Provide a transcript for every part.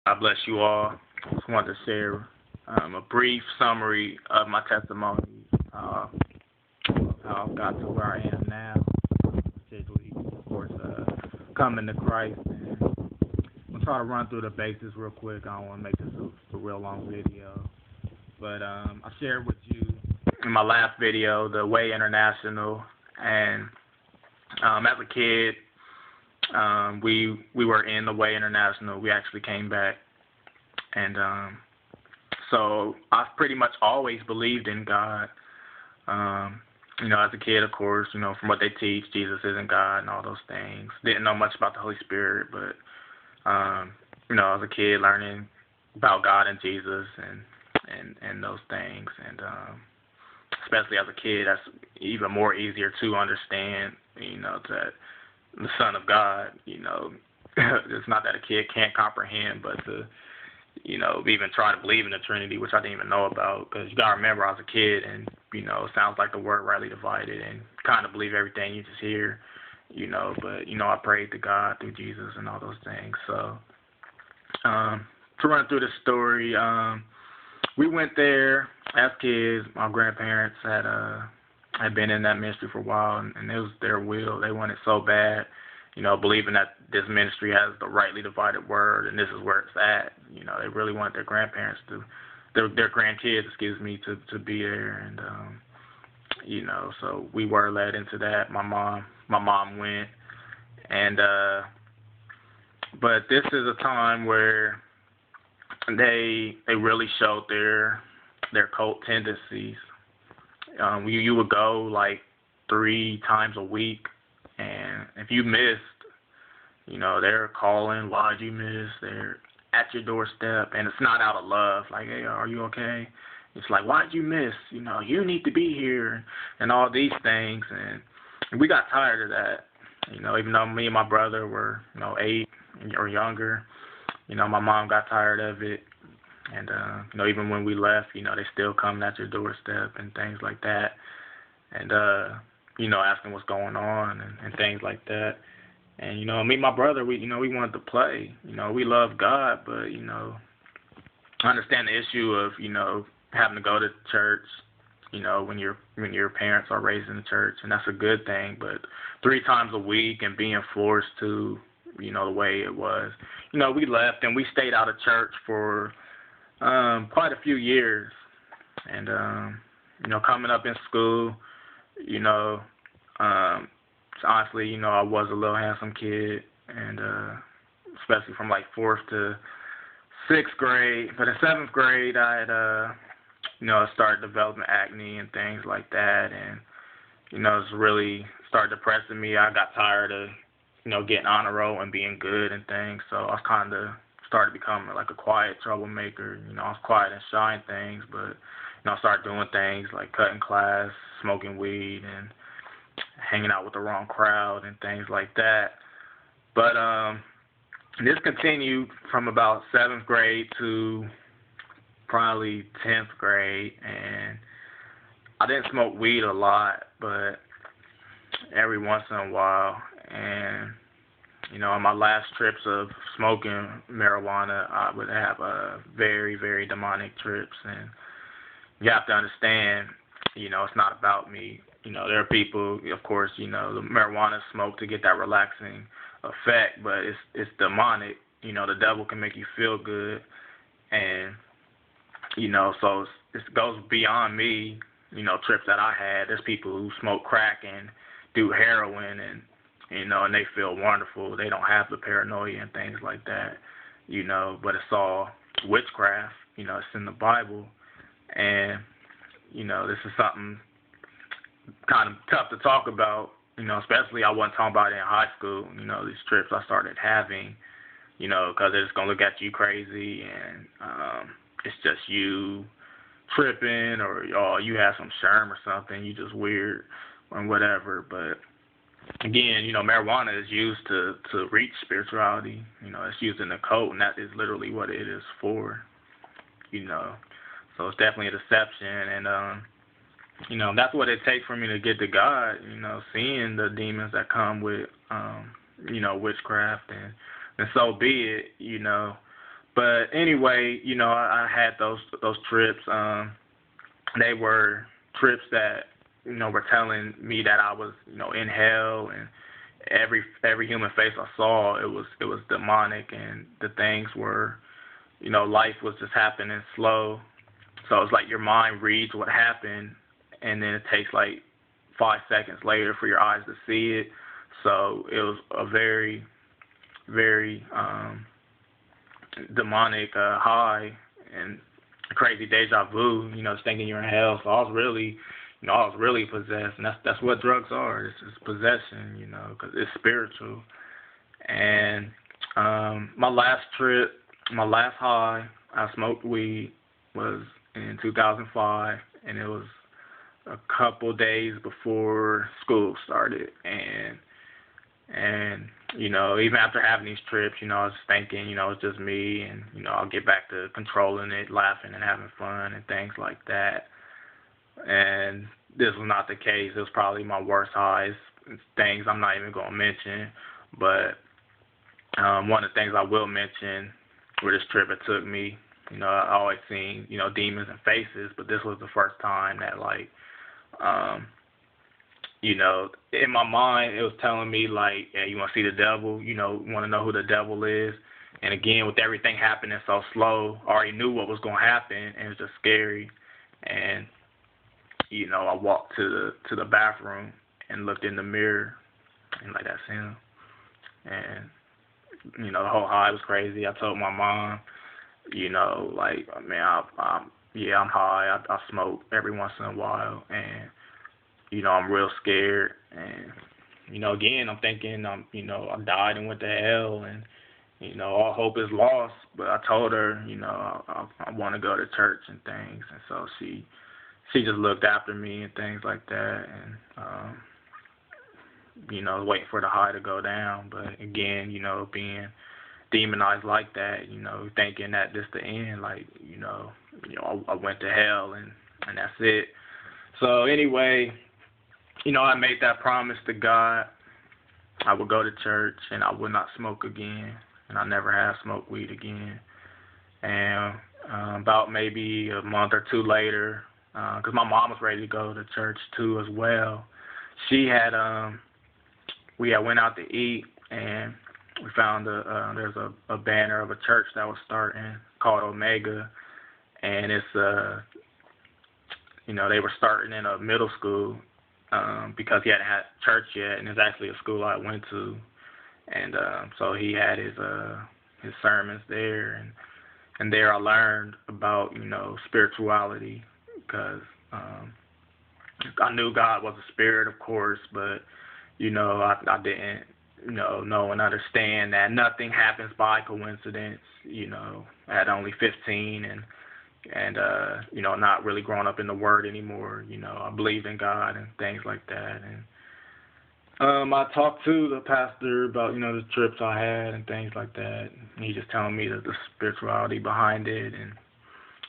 God bless you all. Just wanted to share a brief summary of my testimony, uh, of how I got to where I am now, particularly, of course, coming to Christ. And I'm going to try to run through the basics real quick. I don't want to make this a real long video. But I shared with you in my last video the Way International. And as a kid, we were in the Way International. We actually came back, and so I've pretty much always believed in God. As a kid, of course, from what they teach, Jesus isn't God and all those things. Didn't know much about the Holy Spirit, but as a kid, learning about God and Jesus and those things, and especially as a kid, that's even more easier to understand. That the Son of God, it's not that a kid can't comprehend, but to, even try to believe in the Trinity, which I didn't even know about, because you got to remember I was a kid, and, it sounds like the word rightly divided, and kind of believe everything you just hear, but, I prayed to God through Jesus and all those things. So, to run through the story, we went there as kids. My grandparents had been in that ministry for a while, and it was their will. They wanted so bad, believing that this ministry has the rightly divided word, and this is where it's at. They really want their grandparents their grandkids, to be there, and so we were led into that. My mom went, and but this is a time where they really showed their cult tendencies. You would go like 3 times a week, and if you missed, they're calling, why'd you miss? They're at your doorstep, and it's not out of love, like, hey, are you okay? It's like, why'd you miss? You need to be here, and all these things, and we got tired of that. Even though me and my brother were, 8 or younger, my mom got tired of it. And, even when we left, they still come at your doorstep and things like that. And, asking what's going on and things like that. And, me and my brother, we wanted to play. We love God, but, I understand the issue of, having to go to church, when your parents are raised in the church. And that's a good thing. But 3 times a week and being forced to, the way it was. We left and we stayed out of church for quite a few years, and coming up in school, honestly, I was a little handsome kid, and especially from like 4th to 6th grade. But in 7th grade, I had started developing acne and things like that, and it's really started depressing me. I got tired of getting on a roll and being good and things, so I was kind of started becoming like a quiet troublemaker. I was quiet and shy and things, but I started doing things like cutting class, smoking weed, and hanging out with the wrong crowd and things like that. But this continued from about 7th grade to probably 10th grade, and I didn't smoke weed a lot, but every once in a while. And on my last trips of smoking marijuana, I would have very, very demonic trips. And you have to understand, it's not about me. There are people, of course, the marijuana smoke to get that relaxing effect, but it's demonic. The devil can make you feel good. And, so it goes beyond me, trips that I had. There's people who smoke crack and do heroin, and and they feel wonderful. They don't have the paranoia and things like that, but it's all witchcraft. It's in the Bible. And, this is something kind of tough to talk about, especially I wasn't talking about it in high school, these trips I started having, because they're just going to look at you crazy, and it's just you tripping, or you have some sherm or something, you just weird or whatever. But again, marijuana is used to reach spirituality. It's used in the cult, and that is literally what it is for. So it's definitely a deception, and that's what it takes for me to get to God. Seeing the demons that come with, witchcraft, and so be it. But anyway, I had those trips. They were trips that were telling me that I was in hell, and every human face I saw, it was demonic, and the things were, life was just happening slow. So it's like your mind reads what happened, and then it takes like 5 seconds later for your eyes to see it. So it was a very, very demonic high and crazy deja vu. Just thinking you're in hell. So I was really possessed, and that's what drugs are. It's possession, because it's spiritual. And my last trip, my last high, I smoked weed was in 2005, and it was a couple days before school started, and even after having these trips, I was thinking, it's just me, and I'll get back to controlling it, laughing and having fun and things like that. And this was not the case. It was probably my worst highs, things I'm not even going to mention. But one of the things I will mention where this trip it took me, I always seen, demons and faces, but this was the first time that, like, in my mind, it was telling me, like, yeah, you want to see the devil, want to know who the devil is. And again, with everything happening so slow, I already knew what was going to happen, and it was just scary. And I walked to the bathroom and looked in the mirror, and like that's him. And the whole high was crazy. I told my mom, like, man, I'm high. I smoke every once in a while, and I'm real scared. And again, I'm thinking I died and went to hell, and all hope is lost. But I told her, I want to go to church and things, and so she just looked after me and things like that, and waiting for the high to go down. But again, being demonized like that, thinking that this the end, like, I went to hell and that's it. So anyway, I made that promise to God. I would go to church and I would not smoke again, and I never have smoked weed again. And about maybe a month or two later, because my mom was ready to go to church too as well. We had went out to eat, and we found there's a banner of a church that was starting called Omega, and it's they were starting in a middle school because he hadn't had church yet, and it's actually a school I went to, and so he had his sermons there, and there I learned about spirituality, because I knew God was a spirit, of course, but I didn't know and understand that nothing happens by coincidence. At only 15 and not really growing up in the Word anymore. I believed in God and things like that, and I talked to the pastor about the trips I had and things like that. And he just telling me the spirituality behind it, and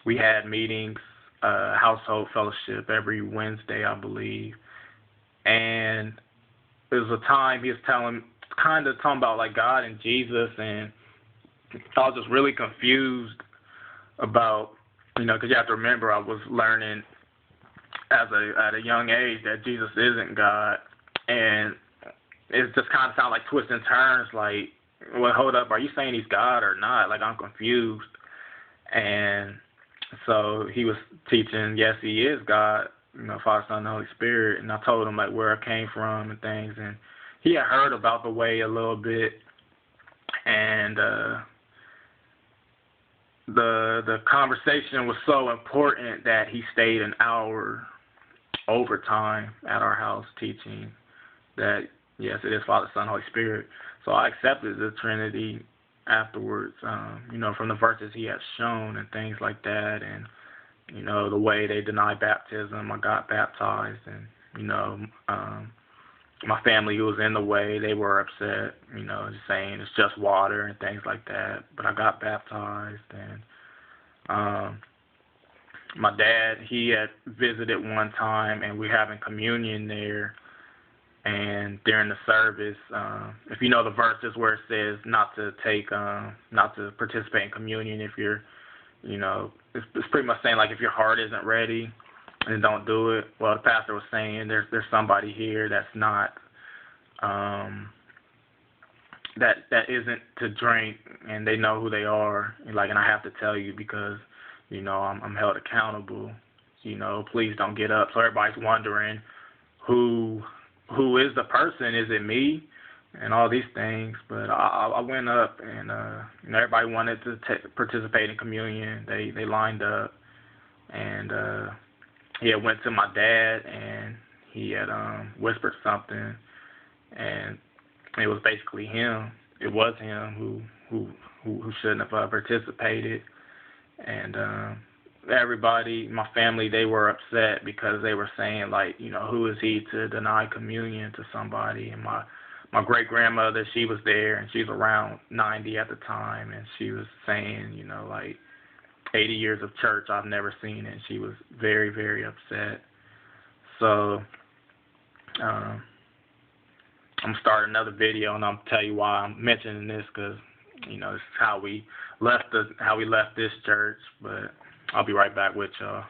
we had meetings, household fellowship every Wednesday, I believe. And there was a time he was talking about like God and Jesus, and I was just really confused about, because you have to remember I was learning at a young age that Jesus isn't God, and it just kind of sounded like twists and turns, like, well, hold up, are you saying he's God or not? Like, I'm confused. And so he was teaching, yes, he is God, Father, Son, and Holy Spirit. And I told him, like, where I came from and things. And he had heard about the way a little bit. And the conversation was so important that he stayed an hour overtime at our house teaching that, yes, it is Father, Son, Holy Spirit. So I accepted the Trinity afterwards, from the verses he had shown and things like that, and the way they deny baptism. I got baptized, and my family who was in the way, they were upset, just saying it's just water and things like that. But I got baptized, and my dad, he had visited one time, and we're having communion there, And during the service, if you know the verses where it says not to participate in communion if you're, it's pretty much saying like if your heart isn't ready, then don't do it. Well, the pastor was saying there's somebody here that's not, that isn't to drink, and they know who they are, and I have to tell you because, I'm held accountable. Please don't get up. So everybody's wondering who is the person? Is it me? And all these things. But I went up, and everybody wanted to participate in communion. They lined up, and he had went to my dad, and he had whispered something, and it was basically him. It was him who shouldn't have participated, and everybody, my family, they were upset because they were saying who is he to deny communion to somebody? And my great grandmother, she was there, and she's around 90 at the time, and she was saying 80 years of church, I've never seen it. And she was very, very upset. So I'm gonna start another video, and I'll tell you why I'm mentioning this, because this is how we left this church. But I'll be right back with y'all.